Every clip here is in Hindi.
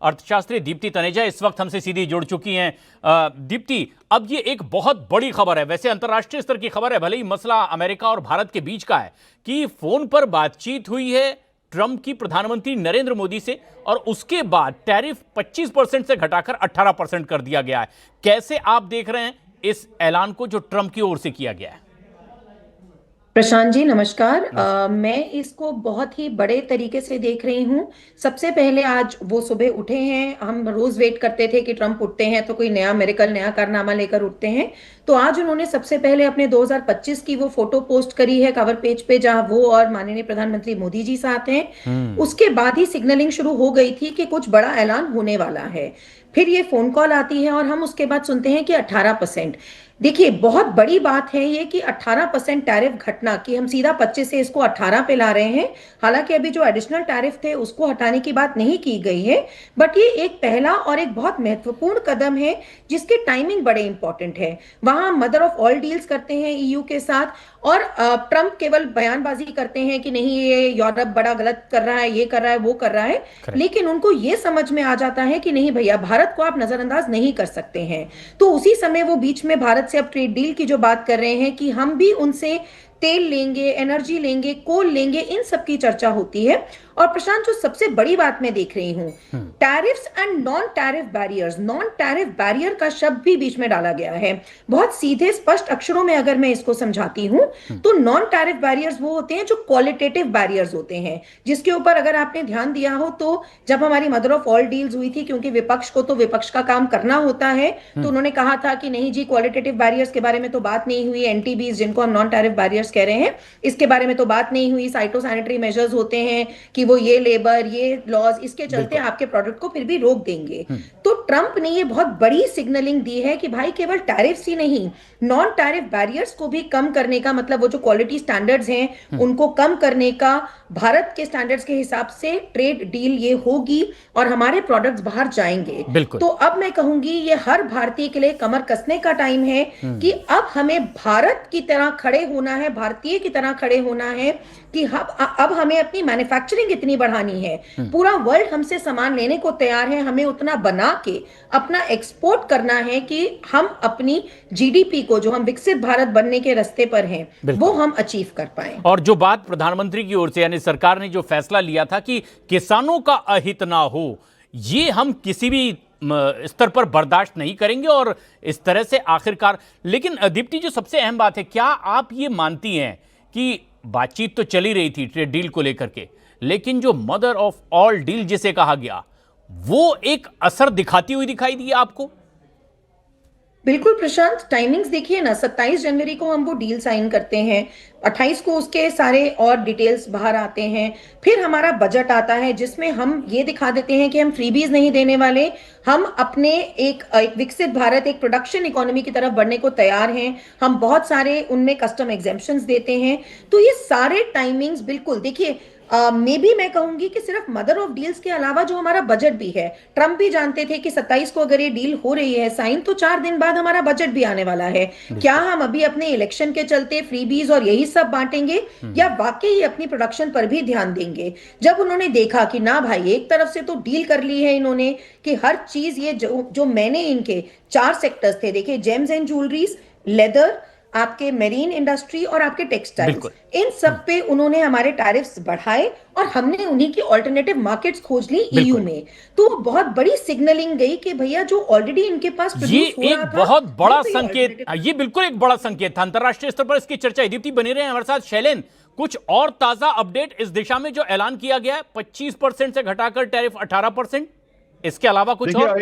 अर्थशास्त्री दीप्ति तनेजा इस वक्त हमसे सीधी जुड़ चुकी हैं। दीप्ति, अब ये एक बहुत बड़ी खबर है, वैसे अंतर्राष्ट्रीय स्तर की खबर है, भले ही मसला अमेरिका और भारत के बीच का है, कि फोन पर बातचीत हुई है ट्रंप की प्रधानमंत्री नरेंद्र मोदी से और उसके बाद टैरिफ 25% से घटाकर 18% कर दिया गया है। कैसे आप देख रहे हैं इस ऐलान को जो ट्रंप की ओर से किया गया है? प्रशांत जी नमस्कार। मैं इसको बहुत ही बड़े तरीके से देख रही हूँ। सबसे पहले आज वो सुबह उठे हैं, हम रोज वेट करते थे कि ट्रंप उठते हैं तो कोई नया मेरेकल, नया कारनामा लेकर उठते हैं। तो आज उन्होंने सबसे पहले अपने 2025 की वो फोटो पोस्ट करी है कवर पेज पे, जहां वो और माननीय प्रधानमंत्री मोदी जी साथ हैं। उसके बाद ही सिग्नलिंग शुरू हो गई थी कि कुछ बड़ा ऐलान होने वाला है। फिर ये फोन कॉल आती है और हम उसके बाद सुनते हैं कि 18%। देखिए, बहुत बड़ी बात है ये कि 18% टैरिफ घटना, कि हम सीधा 25 से इसको 18 पे ला रहे हैं। हालांकि अभी जो एडिशनल टैरिफ थे उसको हटाने की बात नहीं की गई है, बट ये एक पहला और एक बहुत महत्वपूर्ण कदम है जिसकी टाइमिंग बड़े इंपॉर्टेंट है। वहां मदर ऑफ ऑल डील्स करते हैं ईयू के साथ, और ट्रंप केवल बयानबाजी करते हैं कि नहीं, ये यूरोप बड़ा गलत कर रहा है, ये कर रहा है, वो कर रहा है। लेकिन उनको ये समझ में आ जाता है कि नहीं भैया, भारत को आप नजरअंदाज नहीं कर सकते हैं। तो उसी समय वो बीच में भारत से अब ट्रेड डील की जो बात कर रहे हैं कि हम भी उनसे तेल लेंगे, एनर्जी लेंगे, कोल लेंगे, इन सब की चर्चा होती है। और प्रशांत, जो सबसे बड़ी बात मैं देख रही हूं, tariffs and non tariff barriers, non tariff barrier का शब्द भी बीच में डाला गया है। बहुत सीधे स्पष्ट अक्षरों में अगर मैं इसको समझाती हूं तो नॉन टैरिफ बैरियर्स वो होते हैं जो क्वालिटेटिव बैरियर्स होते हैं, जिसके ऊपर अगर आपने ध्यान दिया हो तो जब हमारी मदर ऑफ ऑल डील्स हुई थी, क्योंकि विपक्ष को तो विपक्ष का काम करना होता है, तो उन्होंने कहा था कि नहीं जी, क्वालिटेटिव बैरियर्स के बारे में तो बात नहीं हुई, एनटीबीज जिनको हम नॉन टैरिफ बैरियर्स कह रहे हैं, इसके बारे में तो बात नहीं हुई। साइटो सैनिटरी मेजर्स होते हैं कि वो ये लेबर, ये लॉज, इसके चलते आपके प्रोडक्ट को फिर भी रोक देंगे। तो ट्रंप ने ये बहुत बड़ी सिग्नलिंग दी है कि भाई केवल टैरिफ्स ही नहीं, नॉन टैरिफ बैरियर्स को भी कम करने का, मतलब वो जो क्वालिटी स्टैंडर्ड्स हैं उनको कम करने का, भारत के स्टैंडर्ड्स के हिसाब से ट्रेड डील ये होगी और हमारे प्रोडक्ट्स बाहर जाएंगे। तो अब मैं कहूंगी ये हर भारतीय के लिए कमर कसने का टाइम है कि अब हमें भारत की तरह खड़े होना है, भारतीय की तरह खड़े होना है कि अब हमें अपनी मैन्युफैक्चरिंग इतनी बढ़ानी है। पूरा वर्ल्ड हमसे सामान लेने को तैयार है, हमें उतना बना के अपना एक्सपोर्ट करना है कि हम अपनी जीडीपी को, जो हम विकसित भारत बनने के रास्ते पर हैं, वो हम अचीव कर पाए। और जो बात प्रधानमंत्री की ओर से, यानी सरकार ने जो फैसला लिया था कि किसानों का अहित ना हो, ये हम किसी भी स्तर पर बर्दाश्त नहीं करेंगे और इस तरह से आखिरकार। लेकिन दीप्ति, जो सबसे अहम बात है, क्या आप ये मानती हैं कि बातचीत तो चली रही थी ट्रेड डील को लेकर के, लेकिन जो मदर ऑफ ऑल डील जिसे कहा गया, वो एक असर दिखाती हुई दिखाई दी आपको? बिल्कुल प्रशांत, टाइमिंग्स देखिए ना, 27 जनवरी को हम वो डील साइन करते हैं, 28 को उसके सारे और डिटेल्स बाहर आते हैं। फिर हमारा बजट आता है जिसमें हम ये दिखा देते हैं कि हम फ्रीबीज नहीं देने वाले, हम अपने एक विकसित भारत, एक प्रोडक्शन इकोनॉमी की तरफ बढ़ने को तैयार हैं। हम बहुत सारे उनमें कस्टम एग्जेम्पशंस देते हैं। तो ये सारे टाइमिंग्स बिल्कुल देखिए, मे बी मैं कहूंगी कि सिर्फ मदर ऑफ डील्स के अलावा जो हमारा बजट भी है, ट्रंप भी जानते थे कि 27 को अगर ये डील हो रही है साइन, तो 4 दिन बाद हमारा बजट भी आने वाला है। क्या हम अभी अपने इलेक्शन के चलते फ्रीबीज और यही सब बांटेंगे, या वाकई अपनी प्रोडक्शन पर भी ध्यान देंगे? जब उन्होंने देखा कि ना भाई, एक तरफ से तो डील कर ली है इन्होंने कि हर चीज, ये जो मैंने इनके 4 सेक्टर्स थे, देखिए, जेम्स एंड ज्वेलरीज, लेदर, आपके मेरीन इंडस्ट्री और आपके टेक्सटाइल्स, इन सब पे उन्होंने हमारे टैरिफ्स बढ़ाए और हमने उन्हीं की ऑल्टरनेटिव मार्केट्स खोज ली ईयू में। तो बहुत बड़ी सिग्नलिंग गई कि भैया जो ऑलरेडी इनके पास ये एक बहुत बड़ा संकेत, ये बिल्कुल एक बड़ा संकेत था अंतरराष्ट्रीय स्तर पर। इसकी चर्चा दीप्ति बनी रहे हमारे साथ। शैलेन, कुछ और ताजा अपडेट इस दिशा में जो ऐलान किया गया है, 25% से घटाकर टैरिफ 18%, इसके अलावा कुछ और?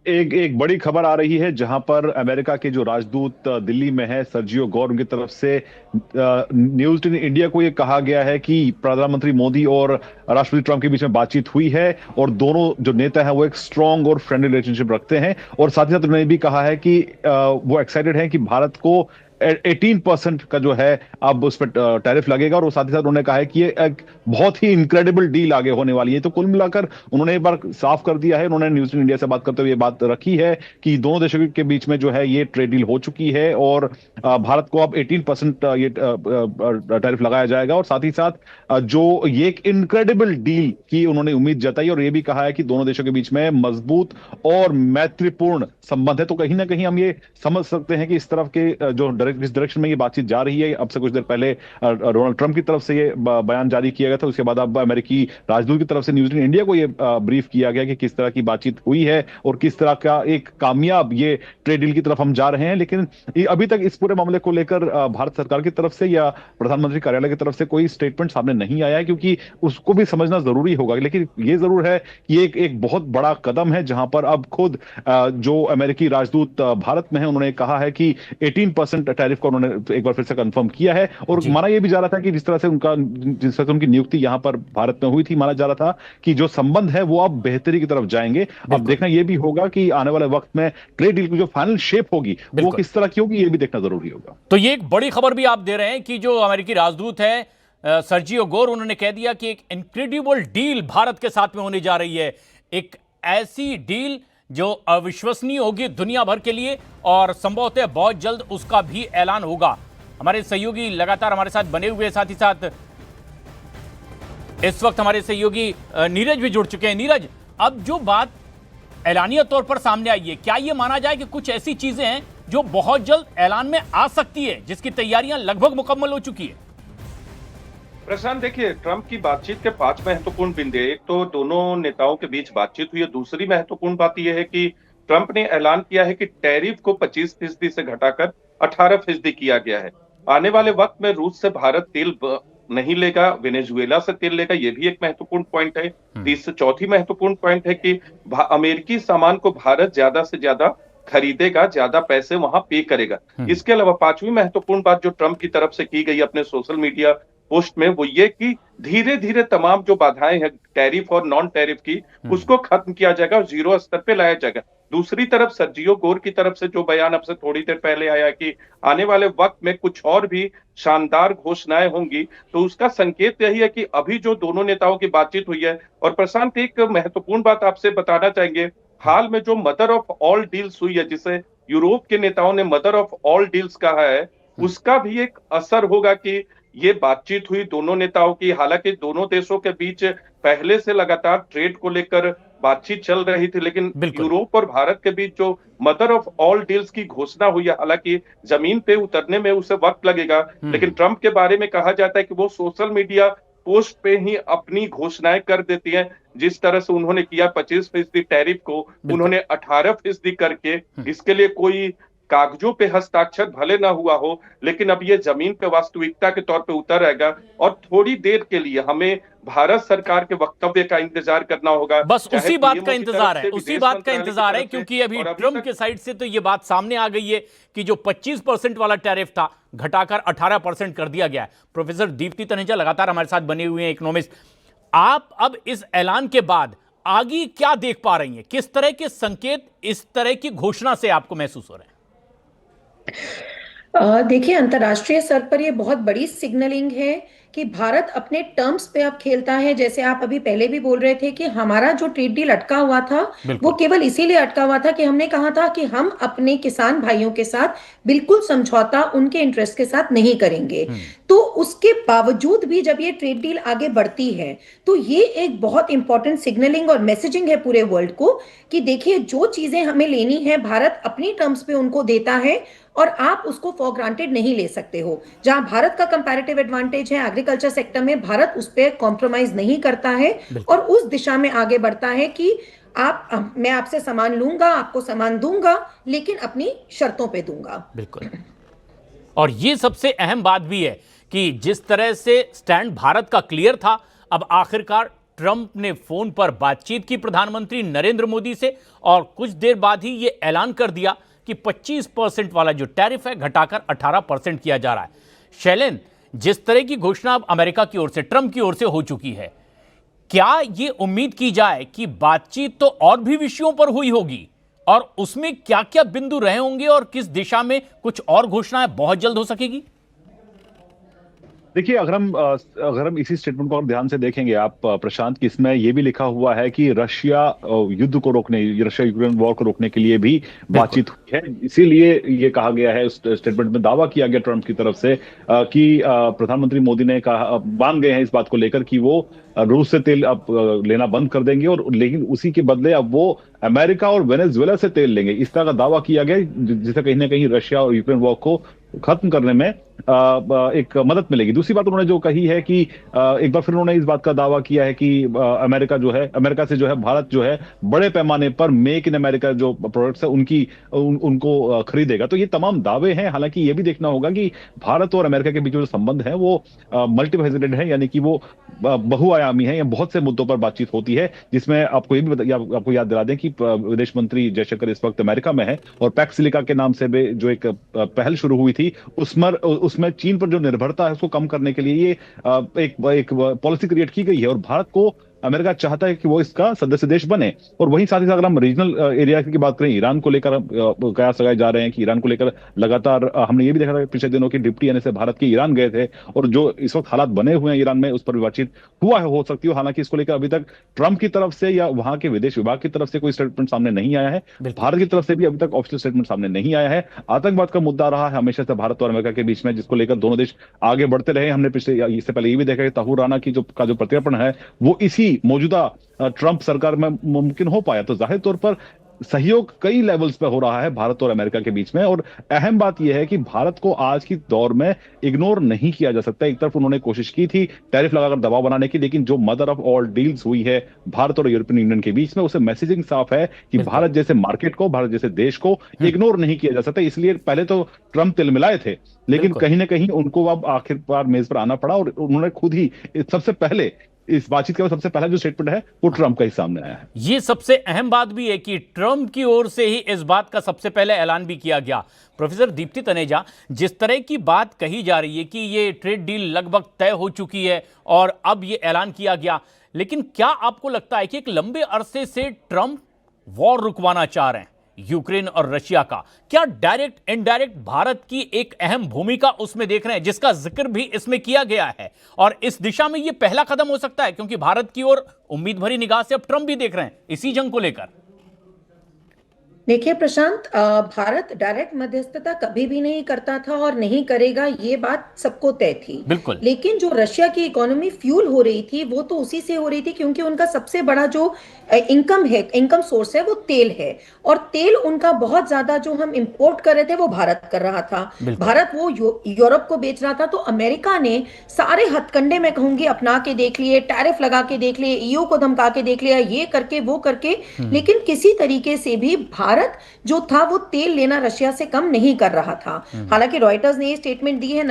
एक बड़ी खबर आ रही है जहां पर अमेरिका के जो राजदूत दिल्ली में है, सर्जियो गौर, उनकी तरफ से न्यूज इन इंडिया को ये कहा गया है कि प्रधानमंत्री मोदी और राष्ट्रपति ट्रंप के बीच में बातचीत हुई है और दोनों जो नेता हैं वो एक स्ट्रांग और फ्रेंडली रिलेशनशिप रखते हैं। और साथ ही साथ उन्होंने भी कहा है कि वो एक्साइटेड हैं कि भारत को 18% का जो है अब उस पर टैरिफ लगेगा। और साथ ही साथ उन्होंने कहा है कि ये एक बहुत ही इनक्रेडिबल डील आगे होने वाली है। तो कुल मिलाकर उन्होंने एक बार साफ कर दिया है, उन्होंने न्यूज इंडिया से बात करते हुए ये बात रखी है कि दोनों देशों के बीच में जो है ये ट्रेड डील हो चुकी है और भारत को अब 18% ये टैरिफ लगाया जाएगा। और साथ ही साथ जो ये एक इनक्रेडिबल डील की उन्होंने उम्मीद जताई और ये भी कहा है कि दोनों देशों के बीच में मजबूत और मैत्रीपूर्ण संबंध है। तो कहीं ना कहीं हम ये समझ सकते हैं कि इस तरफ के जिस डायरेक्शन में ये बातचीत जा रही है, अब से कुछ देर पहले डोनाल्ड ट्रंप की तरफ से ये बयान जारी किया गया था, उसके बाद अब अमेरिकी राजदूत की तरफ से न्यूज इंडिया को ये ब्रीफ किया गया कि किस तरह की बातचीत हुई है और किस तरह का एक कामयाब ये ट्रेड डील की तरफ हम जा रहे हैं। लेकिन अभी तक इस पूरे मामले को लेकर भारत सरकार की तरफ से या प्रधानमंत्री कार्यालय की तरफ से कोई स्टेटमेंट सामने नहीं आया है, क्योंकि उसको भी समझना जरूरी होगा। लेकिन ये जरूर है कि एक बहुत बड़ा कदम है जहां पर अब खुद जो अमेरिकी राजदूत भारत में है उन्होंने कहा है कि 18% टैरिफ को उन्होंने एक बार फिर से कंफर्म किया है। और माना यह भी जा रहा था कि जिस तरह से उनकी नियुक्ति यहां पर भारत में हुई थी, माना जा रहा था कि जो संबंध है वो अब बेहतरी की तरफ जाएंगे। अब देखना यह भी होगा कि आने वाले वक्त में ट्रेड डील की जो फाइनल शेप होगी वो किस तरह की होगी, ये भी देखना जरूरी होगा। तो ये एक बड़ी खबर भी आप दे रहे हैं कि जो अमेरिकी राजदूत है सर्जियो गोर, उन्होंने कह दिया कि एक इनक्रेडिबल डील भारत के साथ में होने जा रही है, एक ऐसी डील जो अविश्वसनीय होगी दुनिया भर के लिए और संभवतः बहुत जल्द उसका भी ऐलान होगा। हमारे सहयोगी लगातार हमारे साथ बने हुए, साथ ही साथ इस वक्त हमारे सहयोगी नीरज भी जुड़ चुके हैं। नीरज, अब जो बात ऐलानिया तौर पर सामने आई है, क्या यह माना जाए कि कुछ ऐसी चीजें हैं जो बहुत जल्द ऐलान में आ सकती है, जिसकी तैयारियां लगभग मुकम्मल हो चुकी है? प्रशांत, देखिए, ट्रंप की बातचीत के 5 महत्वपूर्ण बिंदु। एक तो दोनों नेताओं के बीच बातचीत हुई है। दूसरी महत्वपूर्ण बात यह है कि ट्रंप ने ऐलान किया है कि टैरिफ को 25% से घटाकर 18% किया गया है। आने वाले वक्त में रूस से भारत तेल नहीं लेगा, वेनेजुएला से तेल लेगा, यह भी एक महत्वपूर्ण पॉइंट है। चौथी महत्वपूर्ण पॉइंट है कि अमेरिकी सामान को भारत ज्यादा से ज्यादा खरीदेगा, ज्यादा पैसे वहां पे करेगा। इसके अलावा 5वीं महत्वपूर्ण बात जो ट्रंप की तरफ से की गई अपने सोशल मीडिया पोस्ट में, वो ये कि धीरे धीरे तमाम जो बाधाएं हैं टैरिफ और नॉन टैरिफ की, उसको खत्म किया जाएगा और जीरो स्तर पे लाया जाएगा। दूसरी तरफ सर्जियो गोर की तरफ से जो बयान अब से थोड़ी देर पहले आया कि आने वाले वक्त में कुछ और भी शानदार घोषणाएं होंगी, तो उसका संकेत यही है कि अभी जो दोनों नेताओं की बातचीत हुई है। और प्रशांत, एक महत्वपूर्ण बात आपसे बताना चाहेंगे, हाल में जो मदर ऑफ ऑल डील्स हुई है, जिसे यूरोप के नेताओं ने मदर ऑफ ऑल डील्स कहा है, उसका भी एक असर होगा कि ये बातचीत हुई दोनों नेताओं की। हालांकि दोनों देशों के बीच पहले से लगातार ट्रेड को लेकर बातचीत चल रही थी, लेकिन यूरोप और भारत के बीच जो मदर ऑफ ऑल डील्स की घोषणा हुई है, हालांकि जमीन पे उतरने में उसे वक्त लगेगा, लेकिन ट्रंप के बारे में कहा जाता है कि वो सोशल मीडिया पोस्ट पे ही अपनी घोषणाएं कर देती हैं। जिस तरह से उन्होंने किया 25% टैरिफ को उन्होंने 18% करके, इसके लिए कोई कागजों पे हस्ताक्षर भले ना हुआ हो, लेकिन अब ये जमीन पे वास्तविकता के तौर पे उतर आएगा। और थोड़ी देर के लिए हमें भारत सरकार के वक्तव्य का इंतजार करना होगा। बस उसी बात का इंतजार है, उसी बात का इंतजार है, क्योंकि अभी ट्रंप के साइड से तो ये बात सामने आ गई है कि जो 25% वाला टैरिफ था घटाकर 18% कर दिया गया है। प्रोफेसर दीप्ति तनेजा लगातार हमारे साथ बने हुए हैं, इकोनॉमिस्ट। आप अब इस ऐलान के बाद आगे क्या देख पा रही हैं? किस तरह के संकेत इस तरह की घोषणा से आपको महसूस हो रहे हैं? देखिए, अंतर्राष्ट्रीय स्तर पर यह बहुत बड़ी सिग्नलिंग है कि भारत अपने टर्म्स पे अब खेलता है। जैसे आप अभी पहले भी बोल रहे थे कि हमारा जो ट्रेड डील अटका हुआ था वो केवल इसीलिए अटका हुआ था कि हमने कहा था कि हम अपने किसान भाइयों के साथ बिल्कुल समझौता उनके इंटरेस्ट के साथ नहीं करेंगे। तो उसके बावजूद भी जब ये ट्रेड डील आगे बढ़ती है तो ये एक बहुत इंपॉर्टेंट सिग्नलिंग और मैसेजिंग है पूरे वर्ल्ड को कि देखिए, जो चीजें हमें लेनी है भारत अपनी टर्म्स पे उनको देता है और आप उसको फॉर ग्रांटेड नहीं ले सकते हो। जहां भारत का कंपैरेटिव एडवांटेज है एग्रीकल्चर सेक्टर में, भारत उस पर कॉम्प्रोमाइज नहीं करता है और उस दिशा में आगे बढ़ता है कि मैं आपसे सामान लूंगा, आपको सामान दूंगा, लेकिन अपनी शर्तों पे दूंगा। बिल्कुल। और ये सबसे अहम बात भी है कि जिस तरह से स्टैंड भारत का क्लियर था, अब आखिरकार ट्रंप ने फोन पर बातचीत की प्रधानमंत्री नरेंद्र मोदी से और कुछ देर बाद ही ये ऐलान कर दिया कि 25% वाला जो टैरिफ है घटाकर 18% किया जा रहा है। शैलेन, जिस तरह की घोषणा अब अमेरिका की ओर से, ट्रंप की ओर से हो चुकी है, क्या ये उम्मीद की जाए कि बातचीत तो और भी विषयों पर हुई होगी और उसमें क्या क्या बिंदु रहे होंगे और किस दिशा में कुछ और घोषणाएं बहुत जल्द हो सकेगी? देखिए, अगर हम इसी स्टेटमेंट को और ध्यान से देखेंगे आप प्रशांत, कि इसमें यह भी लिखा हुआ है कि रशिया युद्ध को रोकने, रशिया यूक्रेन वॉर को रोकने के लिए भी बातचीत हुई है। इसीलिए ये कहा गया है, उस स्टेटमेंट में दावा किया गया ट्रंप की तरफ से कि प्रधानमंत्री मोदी ने कहा, मान गए हैं इस बात को लेकर कि वो रूस से तेल अब लेना बंद कर देंगे, और लेकिन उसी के बदले अब वो अमेरिका और वेनेजुएला से तेल लेंगे। इस तरह का दावा किया गया, जिससे कहीं ना कहीं रशिया और यूक्रेन वॉर को खत्म करने में एक मदद मिलेगी। दूसरी बात उन्होंने जो कही है कि एक बार फिर उन्होंने इस बात का दावा किया है कि अमेरिका से जो है भारत जो है बड़े पैमाने पर मेक इन अमेरिका जो प्रोडक्ट्स है उनको खरीदेगा। तो ये तमाम दावे हैं। हालांकि ये भी देखना होगा कि भारत और अमेरिका के बीच जो संबंध है वो मल्टीफेसिटेड है, यानी कि वो बहुआयामी है। या बहुत से मुद्दों पर बातचीत होती है, जिसमें आपको ये भी आपको याद दिला दें कि विदेश मंत्री जयशंकर इस वक्त अमेरिका में है, और पैक्स सिलिका के नाम से भी जो एक पहल शुरू हुई थी, उसमें चीन पर जो निर्भरता है उसको कम करने के लिए ये एक पॉलिसी क्रिएट की गई है, और भारत को अमेरिका चाहता है कि वो इसका सदस्य देश बने। और वहीं साथ ही साथ अगर हम रीजनल एरिया की बात करें, ईरान को लेकर कयास लगाए जा रहे हैं कि ईरान को लेकर लगातार हमने ये भी देखा था पिछले दिनों की डिप्टी आने से भारत के ईरान गए थे, और जो इस वक्त हालात बने हुए हैं ईरान में, उस पर भी बातचीत हुआ है, हो सकती है। हालांकि इसको लेकर अभी तक ट्रंप की तरफ से या वहां के विदेश विभाग की तरफ से कोई स्टेटमेंट सामने नहीं आया है। भारत की तरफ से भी अभी तक ऑफिशियल स्टेटमेंट सामने नहीं आया है। आतंकवाद का मुद्दा रहा है हमेशा से भारत और अमेरिका के बीच में, जिसको लेकर दोनों देश आगे बढ़ते रहे। हमने इससे पहले ये भी देखा कि ताहूर राना की जो प्रत्यर्पण है वो इसी मौजूदा ट्रंप सरकार में मुमकिन हो पाया। तो जाहिर तौर पर सहयोग कई लेवल्स पे हो रहा है भारत और अमेरिका के बीच में, और अहम बात यह है कि भारत को आज की दौर में इग्नोर नहीं किया जा सकता। एक तरफ उन्होंने कोशिश की थी टैरिफ लगाकर दबाव बनाने की, लेकिन जो मदर ऑफ ऑल डील्स हुई है भारत और यूरोपियन यूनियन के बीच में, उसे मैसेजिंग साफ है कि भारत जैसे मार्केट को, भारत जैसे देश को इग्नोर नहीं किया जा सकता। इसलिए पहले तो ट्रंप तिलमिलाए थे, लेकिन कहीं ना कहीं उनको अब आखिरकार मेज पर आना पड़ा, और उन्होंने खुद ही सबसे पहले इस बातचीत का सबसे पहला जो स्टेटमेंट है वो ट्रंप का ही सामने आया है। ये सबसे अहम बात भी है कि ट्रंप की ओर से ही इस बात का सबसे पहले ऐलान भी किया गया। प्रोफेसर दीप्ति तनेजा, जिस तरह की बात कही जा रही है कि ये ट्रेड डील लगभग तय हो चुकी है और अब ये ऐलान किया गया, लेकिन क्या आपको लगता है कि एक लंबे अरसे से ट्रंप वॉर रुकवाना चाह रहे हैं यूक्रेन और रशिया का? क्या डायरेक्ट इनडायरेक्ट भारत की एक अहम भूमिका उसमें देख रहे हैं, जिसका जिक्र भी इसमें किया गया है? और इस दिशा में यह पहला कदम हो सकता है, क्योंकि भारत की ओर उम्मीद भरी निगाह से अब ट्रंप भी देख रहे हैं इसी जंग को लेकर। देखिए प्रशांत, भारत डायरेक्ट मध्यस्थता कभी भी नहीं करता था और नहीं करेगा, ये बात सबको तय थी। बिल्कुल। लेकिन जो रशिया की इकोनॉमी फ्यूल हो रही थी वो तो उसी से हो रही थी, क्योंकि उनका सबसे बड़ा जो इनकम सोर्स है वो तेल है, और तेल उनका बहुत ज्यादा जो हम इंपोर्ट कर रहे थे वो भारत कर रहा था। भारत वो यूरोप को बेच रहा था। तो अमेरिका ने सारे हथकंडे मैं कहूंगी अपना के देख लिए, टैरिफ लगा के देख लिए, ईयू को धमका के देख लिया, ये करके वो करके, लेकिन किसी तरीके से भी भारत जो था वो तेल लेना रशिया से कम नहीं कर रहा था। हालांकि रॉयटर्स ने ये स्टेटमेंट दी है,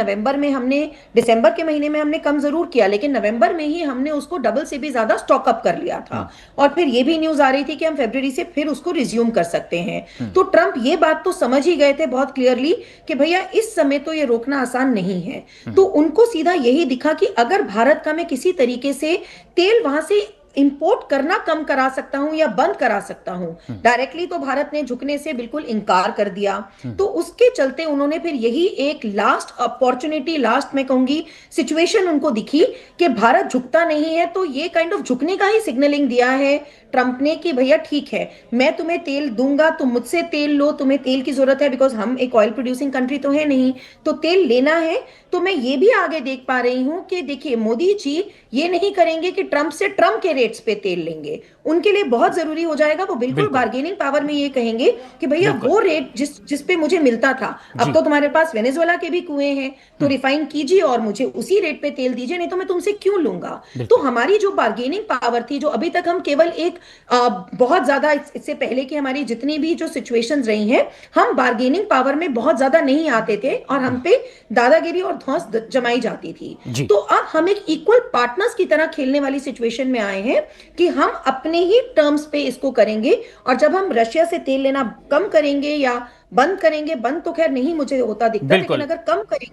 दिसंबर के महीने में हमने कम जरूर किया, लेकिन नवंबर में ही हमने उसको डबल से भी ज्यादा स्टॉक अप कर लिया था। और फिर ये भी न्यूज आ रही थी कि हम फरवरी से फिर उसको रिज्यूम कर सकते हैं। तो ट्रंप ये बात तो समझ ही गए थे बहुत क्लियरली कि भैया इस समय तो ये रोकना आसान नहीं है। तो उनको सीधा यही दिखा कि अगर भारत का मैं किसी तरीके से तेल वहां से इंपोर्ट करना कम करा सकता हूं या बंद करा सकता हूं, डायरेक्टली तो भारत ने झुकने से बिल्कुल इनकार कर दिया। तो उसके चलते उन्होंने फिर यही एक लास्ट अपॉर्चुनिटी, लास्ट मैं कहूंगी सिचुएशन उनको दिखी कि भारत झुकता नहीं है, तो ये काइंड ऑफ झुकने का ही सिग्नलिंग दिया है ट्रंप ने कि भैया ठीक है, मैं तुम्हें तेल दूंगा, तुम मुझसे तेल लो, तुम्हें तेल की जरूरत है, बिकॉज हम एक ऑयल प्रोड्यूसिंग कंट्री तो है नहीं, तो तेल लेना है। तो मैं ये भी आगे देख पा रही हूं कि देखिए मोदी जी ये नहीं करेंगे कि ट्रंप से ट्रंप के रेट्स पे तेल लेंगे। उनके लिए बहुत जरूरी हो जाएगा, वो बिल्कुल बार्गेनिंग पावर में ये कहेंगे कि भैया वो रेट जिस पे मुझे मिलता था, अब तो तुम्हारे पास वेनेजुएला के भी कुएं हैं, तो रिफाइन कीजिए और मुझे उसी रेट पे तेल दीजिए, नहीं तो मैं तुमसे क्यों लूंगा। तो हमारी जो बार्गेनिंग पावर थी, जो अभी तक हम केवल एक बहुत ज्यादा, इससे पहले की हमारी जितनी भी जो सिचुएशंस रही हैं, हम बार्गेनिंग पावर में बहुत ज्यादा नहीं आते थे और हम पे दादागिरी और धौंस जमाई जाती थी। तो अब हम एक इक्वल पार्टनर्स की तरह खेलने वाली सिचुएशन में आए हैं कि हम अपने ही टर्म्स पे इसको करेंगे। और जब हम रशिया से तेल लेना कम करेंगे या बंद करेंगे, बंद तो खैर नहीं मुझे होता दिखता, लेकिन अगर कम करेंगे